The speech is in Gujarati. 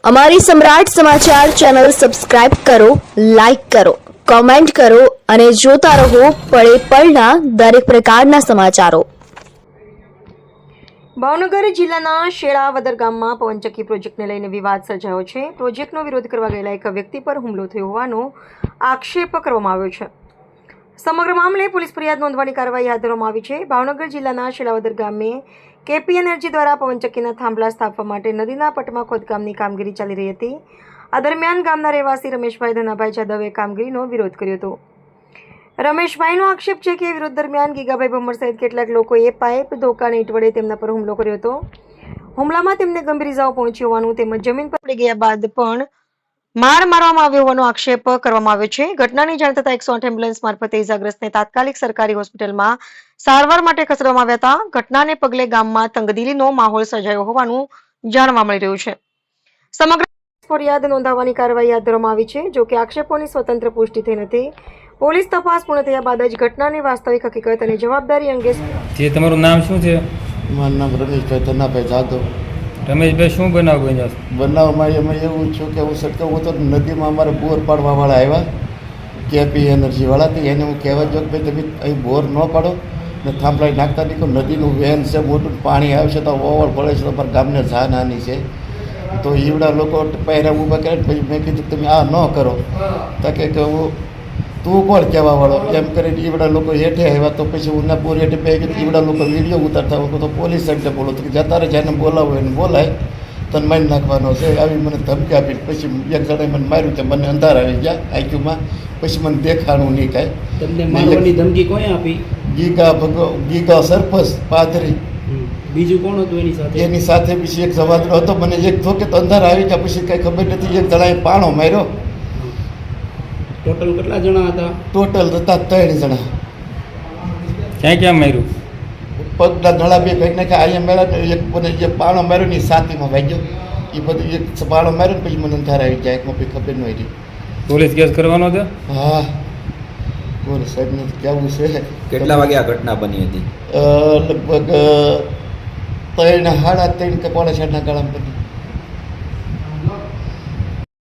અમારી સમ્રાટ સમાચાર ચેનલ સબસ્ક્રાઇબ કરો, લાઇક કરો, કોમેન્ટ કરો અને જોતા રહો પળે પળના દરેક પ્રકારના સમાચારો. ભાવનગર જિલ્લાના શેળાવદર ગામમાં પવનચક્કી પ્રોજેક્ટને લઈને વિવાદ સર્જાયો છે. પ્રોજેક્ટનો વિરોધ કરવા ગયેલા એક વ્યક્તિ પર હુમલો થયો હોવાનો આક્ષેપ કરવામાં આવ્યો છે. સમગ્ર મામલે પોલીસ ફરિયાદ નોંધવાની કાર્યવાહી હાથ ધરવામાં આવી છે. ભાવનગર જિલ્લાના શેળાવદર ગામે કેપી એનર્જી દ્વારા પવનચક્કીના થાંભલા સ્થાપવા માટે નદીના પટમાં ખોદકામની કામગીરી ચાલી રહી હતી. આ દરમિયાન ગામના રહેવાસી રમેશભાઈ ધનાભાઈ જાદવે કામગીરીનો વિરોધ કર્યો હતો. રમેશભાઈનો આક્ષેપ છે કે વિરોધ દરમિયાન ગીગાભાઈ ભમર સહિત કેટલાક લોકોએ પાઇપ, ધોકા અને ઈંટ વડે તેમના પર હુમલો કર્યો હતો. હુમલામાં તેમને ગંભીર ઇજાઓ પહોંચી હોવાનું તેમજ જમીન પર પડી ગયા બાદ પણ માર મારવામાં આવ્યો હોવાનો આક્ષેપ કરવામાં આવ્યો છે. ઘટનાની જાણ થતાં 108 એમ્બ્યુલન્સ મારફતે ઇજાગ્રસ્તને તાત્કાલિક સરકારી હોસ્પિટલમાં સારવાર માટે ખસેડવામાં આવ્યા હતા. ઘટનાને પગલે ગામમાં તંગદિલીનો માહોલ સર્જાયો હોવાનું જાણવા મળી રહ્યું છે. સમગ્ર ફરિયાદ નોંધાવવાની કાર્યવાહી હાથ ધરવામાં આવી છે. જો કે આક્ષેપોની સ્વતંત્ર પુષ્ટિ થઈ નથી. પોલીસ તપાસ પૂર્ણ થયા બાદ જ ઘટનાની વાસ્તવિક હકીકત અને જવાબદારી અંગે. જે તમારું નામ શું છે? મારું નામ રમેશભાઈ ધનાભાઈ જાદવ. રમેશભાઈ, શું બનાવ બન્યો? બનાવમાં એમાં એવું છું કે હું તો નદીમાં અમારે બોર પાડવાવાળા આવ્યા, કેપી એનર્જીવાળા. તો એને હું કહેવા જો કે ભાઈ તમે અહીં બોર ન પાડો ને થાંભલાઈ નાખતા નહીં. નદીનું વેન છે, મોટું પાણી આવશે તો ઓવર પડે છે, તો અમારા ગામને જાનહાની છે. તો એવડા લોકો પહેરા ઊભા કરે. પછી મેં કીધું તમે આ ન કરો. તો કે હું તું કોણ કહેવાવાળો એમ કરીને એવડા લોકો હેઠે આવ્યા. તો પછી હું ના બોર હેઠે બે કીધું એવડા લોકો વિડીયો ઉતારતા હોય તો પોલીસ સાઈડને બોલો તો જતા રહે, જેને બોલાવો એને બોલાય, તને મારી નાખવાનો છે. આવી મને ધમકી આપી. પછી એક જણાએ મને માર્યું તો મને અંધાર આવી ગયા આઈક્યુમાં. પછી મને દેખાણું નહીં કાંઈ. તમને મારવાની ધમકી કોણે આપી? ગીગા સરપંચ પાદરી. બીજું કોણ હતું એની સાથે? એની સાથે પછી એક જવાદરો હતો. મને એક ધોકે તો અંધાર આવી ગયા. પછી કાંઈ ખબર નથી. એક જણાએ પાણો માર્યો. ટોટલ કેટલા જણા હતા? ટોટલ હતા 3 જણા. ક્યાં ક્યાં માર્યું? પગના ધડા બે કંઈક નાખ્યા. અહીંયા મેળા એક મને જે પાણો માર્યો ને છાતીમાં વાગ્યો. એ બધું એક પાણો માર્યો ને પછી મને અંધાર આવી ગયા. એકમાં કંઈ ખબર ન હતી. પોલીસ કેસ કરવાનો છે? હા, પોલીસ સાહેબને કહેવું છે. કેટલા વાગે આ ઘટના બની હતી? લગભગ 3 સાડા 3 કે 3:30 ગાળામાં બની.